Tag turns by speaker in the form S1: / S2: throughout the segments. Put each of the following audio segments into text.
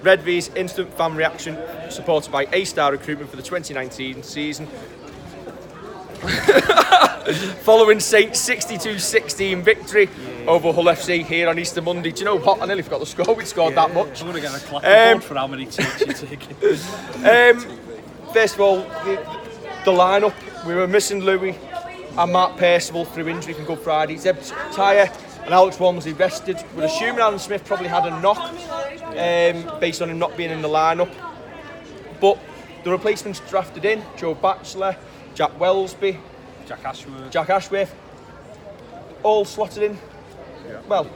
S1: Red V's instant fan reaction, supported by A-Star Recruitment for the 2019 season. Following Saints' 62-16 victory over Hull FC here on Easter Monday. Do you know what? I nearly forgot the score. We'd scored that much.
S2: I'm going to get a clapping board for how many takes you're taking.
S1: First of all, the lineup. We were missing Louis and Mark Percival through injury from Good Friday. Zeb Tyre and Alex Walmsley rested. We're assuming Alan Smith probably had a knock based on him not being in the lineup. But the replacements drafted in: Joe Batchelor, Jack Wellesby, Jack Ashworth, all slotted in.
S3: Yeah.
S1: Well,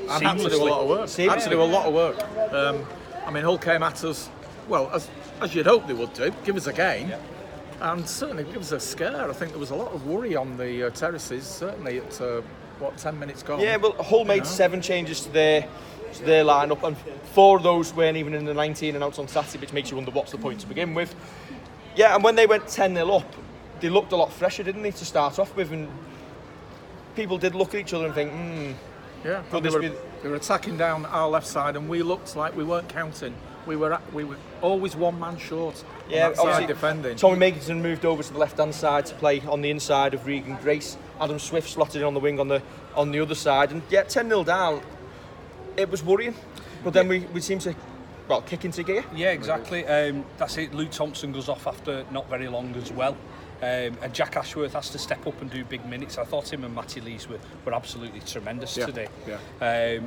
S3: and had to do a lot of work. Had to do a lot of work. I mean, Hull came at us, well, as you'd hope they would do, give us a game, and certainly give us a scare. I think there was a lot of worry on the terraces, certainly at 10 minutes gone.
S1: Yeah, well, Hull made 7 changes to their lineup, and 4 of those weren't even in the 19 announced on Saturday, which makes you wonder what's the point to begin with. Yeah, and when they went 10-0 up, they looked a lot fresher, didn't they, to start off with, and people did look at each other and think,
S3: yeah, they were attacking down our left side, and we looked like we weren't counting. We were always one man short. Yeah, on that side defending.
S1: Tommy Makinson moved over to the left-hand side to play on the inside of Regan Grace. Adam Swift slotted in on the wing on the other side, and 10-0 down. It was worrying, but then we seemed to kick into gear.
S2: Yeah, exactly. That's it. Luke Thompson goes off after not very long as well. And Jack Ashworth has to step up and do big minutes. I thought him and Matty Lees were absolutely tremendous today. Yeah.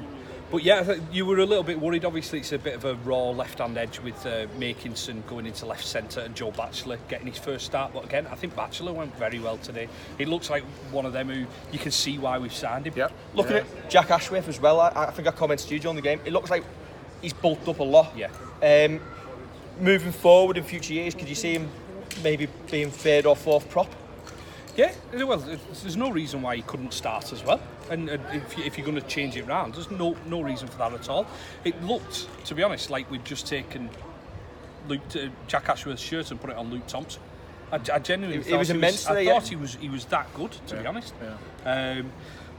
S2: But yeah, you were a little bit worried. Obviously, it's a bit of a raw left-hand edge with Makinson going into left centre and Joe Batchelor getting his first start. But again, I think Batchelor went very well today. It looks like one of them who you can see why we've signed him.
S1: Yep. Looking at Jack Ashworth as well, I think I commented to you during the game. It looks like he's bulked up a lot.
S2: Yeah.
S1: Moving forward in future years, could you see him maybe being third or fourth prop?
S2: Yeah, well, there's no reason why he couldn't start as well. And if you're going to change it around, there's no reason for that at all. It looked, to be honest, like we'd just taken Jack Ashworth's shirt and put it on Luke Thompson. I genuinely thought he was that good, to be honest. Yeah.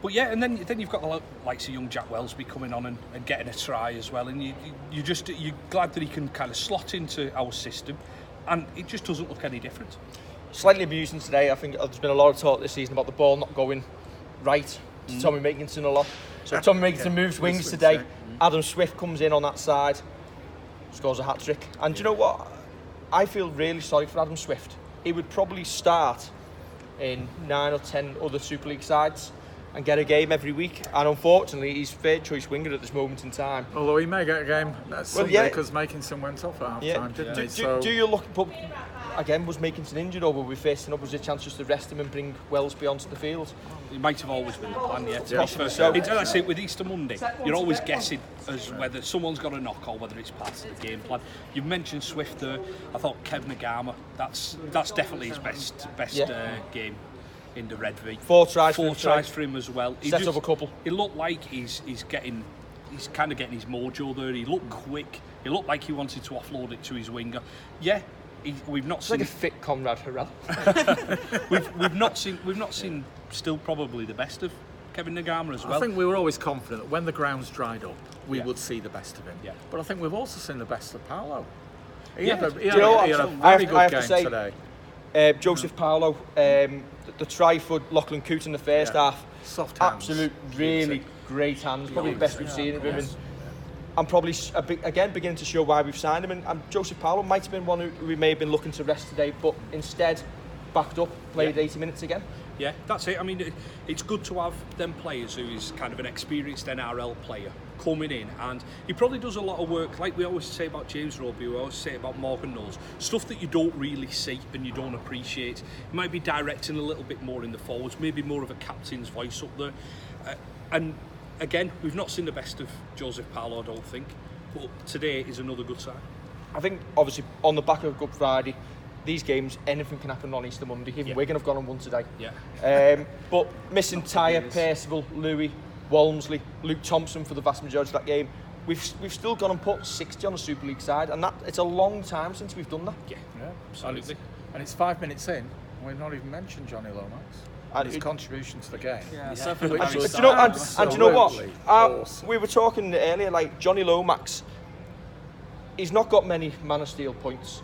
S2: But yeah, and then you've got the likes of young Jack Wellesby coming on and getting a try as well, and you're glad that he can kind of slot into our system, and it just doesn't look any different.
S1: Slightly amusing today. I think there's been a lot of talk this season about the ball not going right to Tommy Makinson a lot. So Tommy Makinson moves wings today. Adam Swift comes in on that side, scores a hat-trick. And do you know what? I feel really sorry for Adam Swift. He would probably start in 9 or 10 other Super League sides and get a game every week. And unfortunately, he's third choice winger at this moment in time.
S3: Although he may get a game Sunday because Makinson went off at half-time, didn't he?
S1: Do you look... Again, was Makinson injured, or were we facing up? Was there a chance just to rest him and bring Wellesby onto the field?
S2: It might have always been the plan,
S1: I
S2: say with Easter Monday, you're always guessing as whether someone's got a knock or whether it's part of the game plan. You've mentioned Swift there. I thought Kev Nagama, that's definitely his best game in the Red V.
S1: 4 tries
S2: for him as well.
S1: Set up a couple.
S2: It looked like he's kind of getting his mojo there. He looked quick. He looked like he wanted to offload it to his winger. Yeah. We've not seen
S1: like a fit Conrad Harrell.
S2: we've not seen still probably the best of Kevin Nagama as well.
S3: I think we were always confident that when the ground's dried up, we would see the best of him. Yeah. But I think we've also seen the best of Paolo. He had a very good game today.
S1: Joseph Paolo, the try for Lachlan Coote in the first half.
S3: Soft hands.
S1: Absolute, really great hands. Probably the best we've seen of him. Yes. And probably, again, beginning to show why we've signed him. And Joseph Paolo might have been one who we may have been looking to rest today, but instead backed up, played 80 minutes again.
S2: Yeah, that's it. I mean, it's good to have them players who is kind of an experienced NRL player coming in, and he probably does a lot of work, like we always say about James Roby, we always say about Morgan Knowles, stuff that you don't really see and you don't appreciate. He might be directing a little bit more in the forwards, maybe more of a captain's voice up there. And again, we've not seen the best of Joseph Paolo, I don't think, but today is another good sign.
S1: I think, obviously, on the back of Good Friday, these games, anything can happen on Easter Monday. Even Wigan have gone and won today.
S2: Yeah.
S1: But missing Tyre, Percival, Louis, Walmsley, Luke Thompson for the vast majority of that game, we've still gone and put 60 on the Super League side, and it's a long time since we've done that.
S2: Yeah, absolutely.
S3: And it's 5 minutes in, and we've not even mentioned Johnny Lomax and his contribution to the game.
S1: Do you know what? We were talking earlier, like Johnny Lomax. he's not got many Man of Steel points.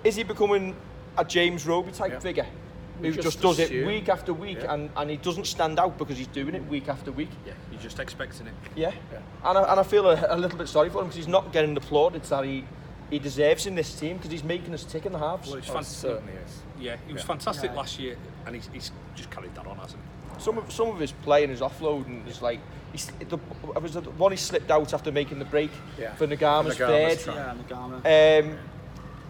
S1: Is he becoming a James Roby type figure? Who just does it week after week, and he doesn't stand out because he's doing it week after week.
S2: Yeah, you're just expecting it.
S1: Yeah. And I feel a little bit sorry for him because he's not getting the plaudits that he deserves in this team because he's making us tick in the halves.
S2: Well,
S3: certainly is.
S2: Yeah, he was fantastic last year, and he's just carried that on, hasn't he?
S1: Some of his play and his offloading is like the one he slipped out after making the break for Nagama's third.
S4: Yeah, Nagama.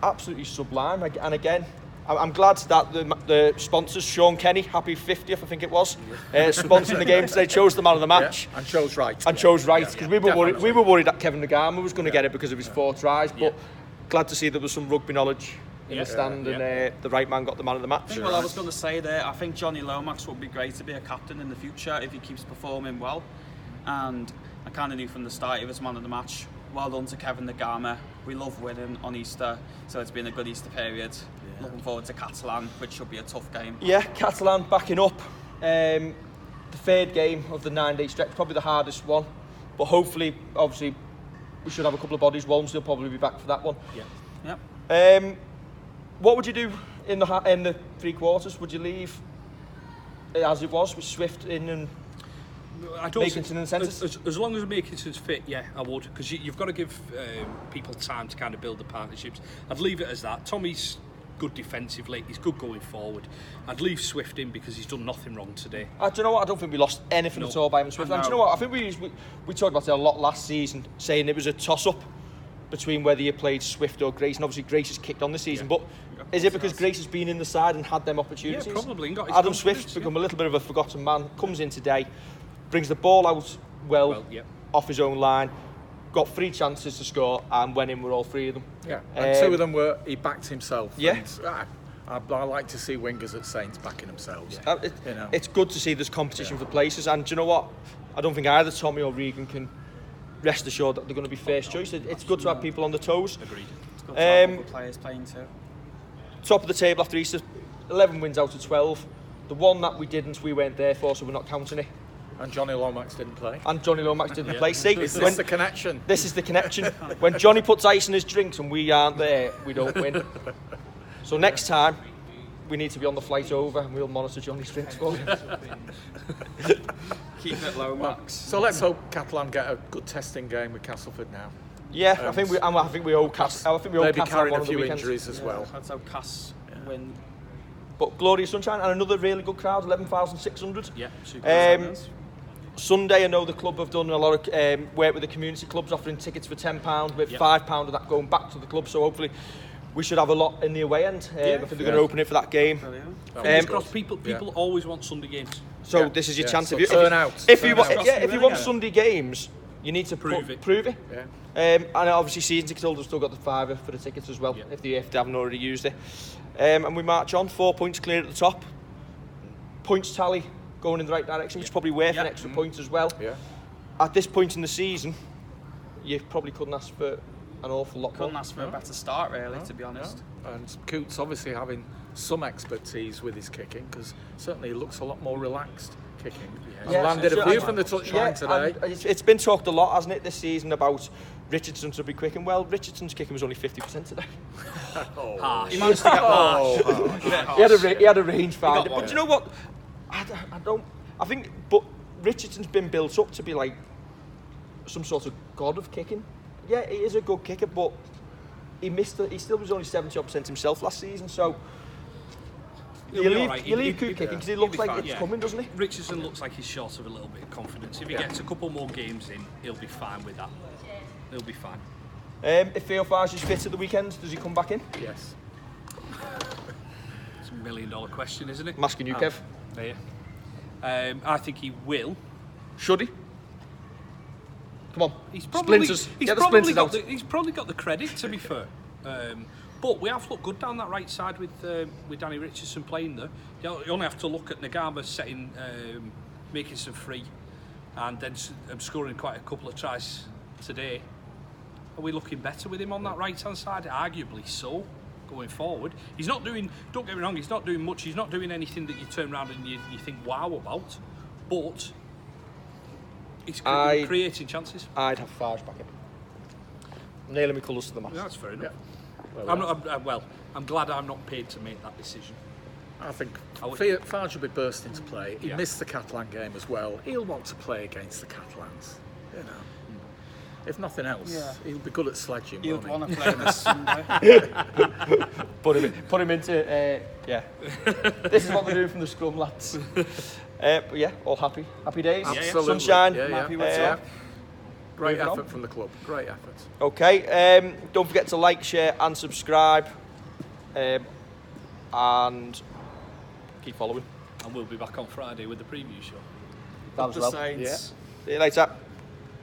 S1: Absolutely sublime. And again, I'm glad that the sponsors, Sean Kenny, happy 50th, I think it was, sponsoring the game today, chose the man of the match.
S3: And chose right.
S1: Because we were worried that Kevin Nagama was going to get it because of his 4 tries, but glad to see there was some rugby knowledge in the stand, and the right man got the man of the match.
S4: Well, I was going to say there, I think Johnny Lomax would be great to be a captain in the future if he keeps performing well. And I kind of knew from the start he was man of the match. Well done to Kevin Nagama. We love winning on Easter, so it's been a good Easter period. Looking forward to Catalan, which should be a tough game. Yeah,
S1: Catalan backing up. The third game of the 9-day stretch, probably the hardest one. But hopefully, obviously, we should have a couple of bodies. Walmsley will probably be back for that one.
S4: Yeah.
S1: What would you do in the 3 quarters? Would you leave as it was with Swift in and Makinson in the centres?
S2: As long as Makinson's fit, yeah, I would, because you've got to give people time to kind of build the partnerships. I'd leave it as that. Tommy's good defensively, he's good going forward. I'd leave Swift in because he's done nothing wrong today.
S1: Do you know what? I don't think we lost anything at all by him, Swift. And do you know what? I think we talked about it a lot last season, saying it was a toss-up between whether you played Swift or Grace, and obviously Grace has kicked on this season, but is it because Grace has been in the side and had them opportunities?
S2: Yeah, probably.
S1: Adam Swift's become a little bit of a forgotten man, comes in today, brings the ball out well off his own line, got 3 chances to score, and went in with all 3 of them.
S3: Yeah, and 2 of them were he backed himself.
S1: Yeah.
S3: And, I like to see wingers at Saints backing themselves.
S1: It's good to see there's competition for places, and do you know what? I don't think either Tommy or Regan can rest assured that they're going to be first choice. It's good to have people on the toes.
S2: Agreed.
S4: It's good to have other players playing too.
S1: Top of the table after Easter, 11 wins out of 12. The one that we weren't there for, so we're not counting it.
S3: And Johnny Lomax didn't play.
S1: See,
S3: Is this the connection?
S1: This is the connection. When Johnny puts ice in his drinks and we aren't there, we don't win. So next time, we need to be on the flight over and we'll monitor Johnny's drinks for you.
S4: Keep it low, Max.
S3: So let's hope Catalan get a good testing game with Castleford now.
S1: Yeah, I think we owe Catalan.
S3: They'll be carrying a few injuries as well.
S4: Let's hope Cass win.
S1: But glorious sunshine and another really good crowd, 11,600.
S2: Yeah, super.
S1: Sunday, I know the club have done a lot of work with the community clubs, offering tickets for £10, with £5 of that going back to the club. So hopefully, we should have a lot in the away end. I think they're going to open it for that game.
S2: People always want Sunday games.
S1: So this is your chance.
S3: So
S1: if you want Sunday games, you need to prove it.
S3: Yeah.
S1: And obviously, season ticket holders still got the £5 for the tickets as well, if they haven't already used it. And we march on, 4 points clear at the top. Points tally going in the right direction, which is probably worth an extra point as well.
S3: Yeah.
S1: At this point in the season, you probably couldn't ask for an awful lot more.
S4: Couldn't ask for a better start, really, to be honest.
S3: And Coots obviously having some expertise with his kicking, because certainly he looks a lot more relaxed kicking. And landed a few from the touchline today.
S1: It's been talked a lot, hasn't it, this season about Richardson to be kicking. Well, Richardson's kicking was only 50% today.
S4: He managed to get harsh.
S1: He had a range finder. But do you know what? I think Richardson's been built up to be like some sort of god of kicking. Yeah, he is a good kicker, but he still was only 70% himself last season, so you leave Coop kicking because he looks like it's coming, doesn't he?
S2: Richardson looks like he's short of a little bit of confidence. If he gets a couple more games in, he'll be fine with that. He'll be fine.
S1: If Theophage is fit at the weekend, does he come back in?
S3: Yes.
S2: It's $1 million question, isn't it?
S1: I'm asking you, Kev.
S2: There. I think he will.
S1: Should he? Come on.
S2: He's probably
S1: out.
S2: He's probably got the credit, to be fair. But we have looked good down that right side with Danny Richardson playing there. You only have to look at Nagama setting, making some free, and then scoring quite a couple of tries today. Are we looking better with him on that right hand side? Arguably so. Going forward, he's not doing. Don't get me wrong. He's not doing much. He's not doing anything that you turn around and you think wow about. But he's creating chances.
S1: I'd have Farge back in. nailing my colours to the mast.
S2: Yeah, that's fair enough.
S3: Well,
S2: I'm glad I'm not paid to make that decision.
S3: I think
S2: I would-
S3: Farge will be burst into play. He
S2: Yeah.
S3: missed the Catalan game as well. He'll want to play against the Catalans, you know. If nothing else,
S4: Yeah.
S3: he'll be good at sledging.
S4: You'd
S3: won't
S4: want to play this Sunday.
S1: Put him into, yeah. This is what they're doing from the scrum, lads. But yeah, all happy days.
S3: Absolutely.
S1: Sunshine.
S3: Yeah,
S4: Happy with
S3: yeah.
S4: it.
S3: Great
S1: Moving
S3: effort
S1: on.
S3: from the club. Great effort.
S1: Okay, don't forget to like, share and subscribe. And keep following.
S2: And we'll be back on Friday with the preview show.
S1: That as well.
S4: Saints.
S3: Yeah.
S1: See you later.